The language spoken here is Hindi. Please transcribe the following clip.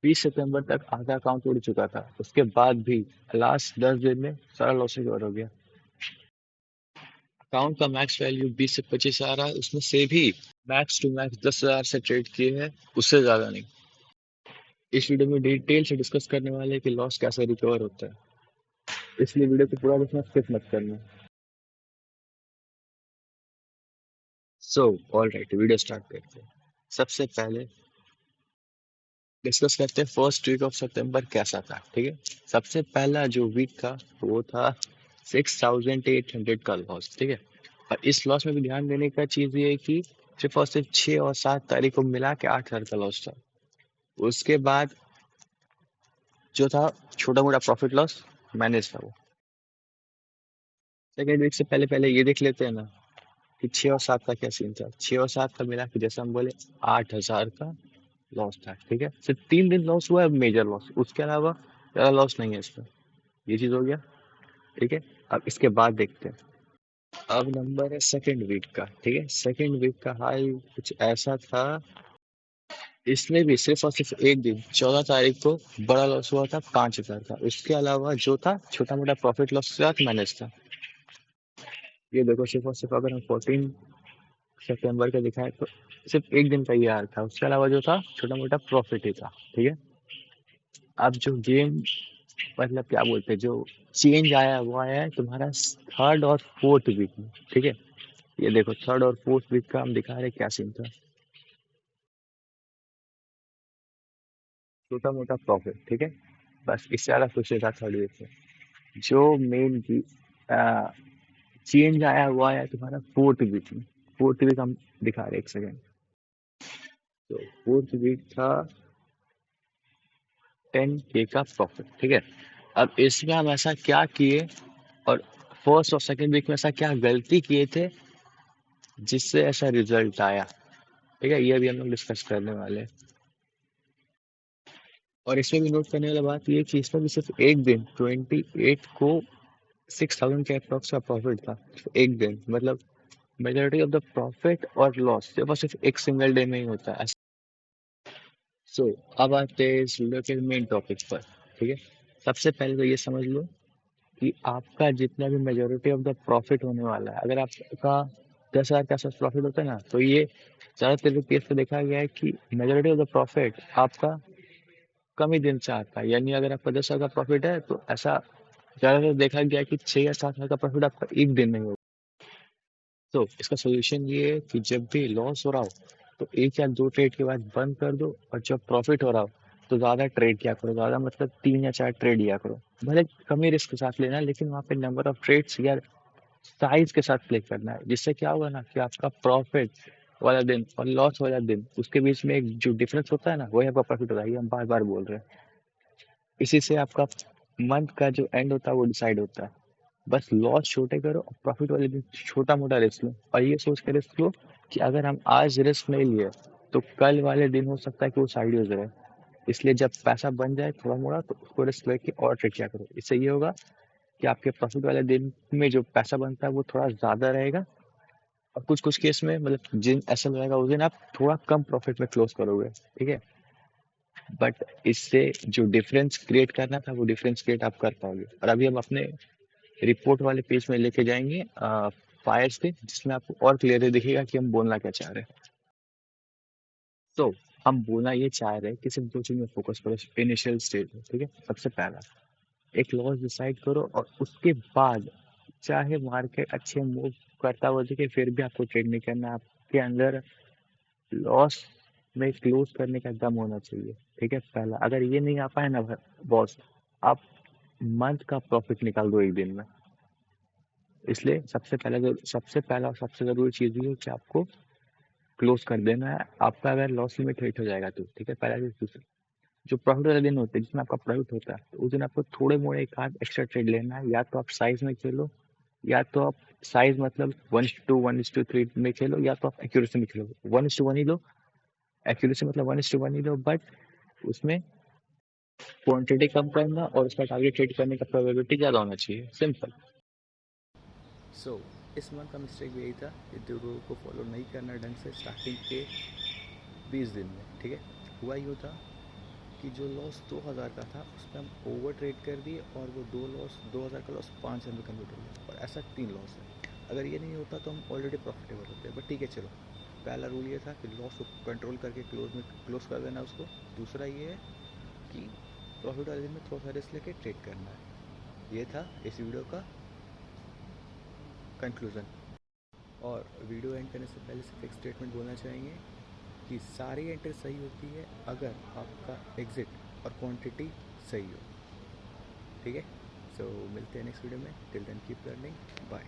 20 सितंबर तक आधा अकाउंट उड़ चुका था, उसके बाद भी लास्ट 10 दिन में सारा लॉस रिकवर हो गया। अकाउंट का मैक्स वैल्यू 20 से 25 आ रहा है, उसमें से भी मैक्स टू मैक्स 10,000 से ट्रेड किए हैं, उससे ज्यादा नहीं। इस वीडियो में डिटेल से डिस्कस करने वाले हैं कि लॉस कैसे रिकवर होता है, इसलिए वीडियो को पूरा देखना, स्किप मत करना। So all right, video start करते हैं। सबसे पहले डिस्कस करते हैं फर्स्ट वीक ऑफ सितंबर कैसा था। ठीक है, सबसे पहला जो वीक था वो था 6,800 का लॉस। ठीक है, और इस लॉस में भी ध्यान देने का चीज ये है कि सिर्फ और सिर्फ 6 और 7 तारीख को मिला के 8,000 का लॉस था। उसके बाद जो था छोटा मोटा प्रॉफिट लॉस मैनेज था वो। सेकेंड वीक से पहले पहले ये देख लेते हैं ना कि 6 और 7 का क्या सीन था। 6 और 7 का मिला के जैसे हम बोले 8,000 का लॉस था। ठीक है, सिर्फ 3 दिन लॉस हुआ है, मेजर लॉस, उसके अलावा ज्यादा लॉस नहीं है इसमें। ये चीज हो गया। ठीक है, अब इसके बाद देखते हैं। अब नंबर है सेकेंड वीक का। ठीक है, सेकेंड वीक का हाल कुछ ऐसा था। इसमें भी सिर्फ और सिर्फ एक दिन 14 तारीख को बड़ा लॉस हुआ था 5,000 का। उसके अलावा जो था छोटा मोटा प्रॉफिट लॉस के साथ मैनेज था। ये देखो, सिर्फ और सिर्फ अगर हम 14 सितंबर का दिखाएं तो सिर्फ एक दिन का ये हाल था, उसके अलावा जो था छोटा मोटा प्रॉफिट ही था। ठीक है, अब जो गेम मतलब क्या बोलते हैं, जो चेंज आया वो आया है तुम्हारा थर्ड और फोर्थ वीक में। ठीक है, ये देखो थर्ड और फोर्थ वीक का हम दिखा रहे हैं क्या सीन था। छोटा मोटा प्रॉफिट। ठीक है, बस इससे ज्यादा कुछ नहीं था थर्ड वीक में। जो मेन चेंज आया वो आया तुम्हारा फोर्थ वीक में। फोर्थ वीक हम दिखा रहे हैं, एक सेकेंड। तो फोर्थ वीक था 10K का प्रॉफिट। ठीक है, अब इसमें हम ऐसा क्या किए और फर्स्ट और सेकंड वीक में ऐसा क्या गलती किए थे जिससे ऐसा रिजल्ट आया। ठीक है, ये भी हम लोग डिस्कस करने वाले हैं। और इसमें भी नोट करने वाला बात ये है कि इसमें भी सिर्फ एक दिन 28 को 6,000 के अप्रॉक्स का प्रॉफिट था। सिर्फ एक दिन, मतलब मेजोरिटी ऑफ द प्रॉफिट और लॉस सिर्फ और सिर्फ एक सिंगल डे में ही होता है। सो अब आते हैं इस वीडियो के मेन टॉपिक पर। ठीक है, सबसे पहले तो ये समझ लो कि आपका जितना भी मेजोरिटी ऑफ द प्रॉफिट होने वाला है, अगर आपका 10,000 के आसपास प्रॉफिट होता है ना, तो ये ज्यादातर केस पे देखा गया है कि मेजोरिटी ऑफ द प्रॉफिट आपका कम ही दिन से आता है। यानी अगर आपका 10,000 का प्रॉफिट है तो ऐसा ज्यादातर देखा गया है कि 6 या 7 हजार का प्रॉफिट आपका एक दिन में ही होगा। तो इसका सोल्यूशन ये है कि जब भी लॉस हो रहा हो तो 1 या 2 ट्रेड के बाद बंद कर दो, और जब प्रॉफिट हो रहा हो तो ज्यादा ट्रेड किया करो। ज्यादा मतलब 3 या 4 ट्रेड लिया करो, भले कम ही रिस्क के साथ लेना, लेकिन वहाँ पे नंबर ऑफ ट्रेड्स या साइज के साथ प्ले करना है। जिससे क्या होगा ना कि आपका प्रॉफिट वाला दिन और लॉस वाला दिन उसके बीच में एक जो डिफरेंस होता है ना, वही आपका प्रॉफिट होता है। ये हम बार बार बोल रहे हैं। इसी से आपका मंथ का जो एंड होता है वो डिसाइड होता है। बस लॉस छोटे करो और प्रॉफिट वाले दिन छोटा मोटा रिस्क लो, और ये सोच कर रिस्क लो कि अगर हम आज रिस्क नहीं लिए तो कल वाले दिन हो सकता है कि वो साइड यूज रहे। इसलिए जब पैसा बन जाए थोड़ा मोड़ा तो उसको रिस्क लेके और ट्रेड किया करो। इससे ये होगा कि आपके प्रॉफिट वाले दिन में जो पैसा बनता है वो थोड़ा ज्यादा रहेगा, और कुछ कुछ केस में मतलब जिन ऐसा रहेगा उस दिन आप थोड़ा कम प्रॉफिट में क्लोज करोगे। ठीक है, बट इससे जो डिफरेंस क्रिएट करना था वो डिफरेंस क्रिएट आप कर पाओगे। और अभी हम अपने रिपोर्ट वाले पेज में लेके जाएंगे फायर्स पे, जिसमें आपको और क्लियरली दिखेगा कि हम बोलना क्या चाह रहे हैं। तो हम बोलना ये चाह रहे हैं कि सिर्फ दो चीज में फोकस करो इनिशियल स्टेज में। ठीक है, सबसे पहला एक लॉस डिसाइड करो, और उसके बाद चाहे मार्केट अच्छे मूव करता हुआ दिखे फिर भी आपको ट्रेड नहीं करना। आपके अंदर लॉस में क्लोज करने का दम होना चाहिए। ठीक है, पहला अगर ये नहीं आ पाए ना बॉस, आप मंथ का प्रॉफिट निकाल दो एक दिन में। इसलिए सबसे पहला और सबसे जरूरी चीज ये है कि आपको क्लोज कर देना है। आपका अगर लॉस लिमिट हिट हो जाएगा तो ठीक है, पहला चीज। दूसरा, जो प्रॉफिट वाले दिन होते हैं जिसमें आपका प्रॉफिट होता है, तो उस दिन आपको थोड़े मोड़े एक आध एक्स्ट्रा ट्रेड लेना है। या तो आप साइज में खेलो, या तो आप साइज मतलब 1:2 1:3 में खेलो, या तो आप एक्यूरेसी में खेलो। 1:1 ही लो, एक्यूरेसी मतलब 1:1 ही लो, बट उसमें क्वांटिटी कम करना और उसका टारगेट हिट करने का प्रोबेबिलिटी ज्यादा होना चाहिए। सिंपल। सो इस मंथ का मिस्टेक भी यही था कि रूल को फॉलो नहीं करना ढंग से स्टार्टिंग के 20 दिन में। ठीक है, हुआ यूँ था कि जो लॉस 2000 का था उस पर हम ओवर ट्रेड कर दिए और वो 2000 का लॉस 500 में कन्वर्ट हो गया, और ऐसा 3 लॉस है। अगर ये नहीं होता तो हम ऑलरेडी प्रॉफिटेबल होते, बट ठीक है चलो। पहला रूल ये था कि लॉस को कंट्रोल करके क्लोज कर देना उसको। दूसरा ये है कि प्रॉफिट वाले दिन में थोड़ा सा रिस्क लेके ट्रेड करना है। ये था इस वीडियो का कंक्लूज़न। और वीडियो एंड करने से पहले सिर्फ एक स्टेटमेंट बोलना चाहेंगे कि सारी एंट्री सही होती है अगर आपका एग्ज़िट और क्वांटिटी सही हो। ठीक है, सो मिलते हैं नेक्स्ट वीडियो में। Till then keep learning, bye.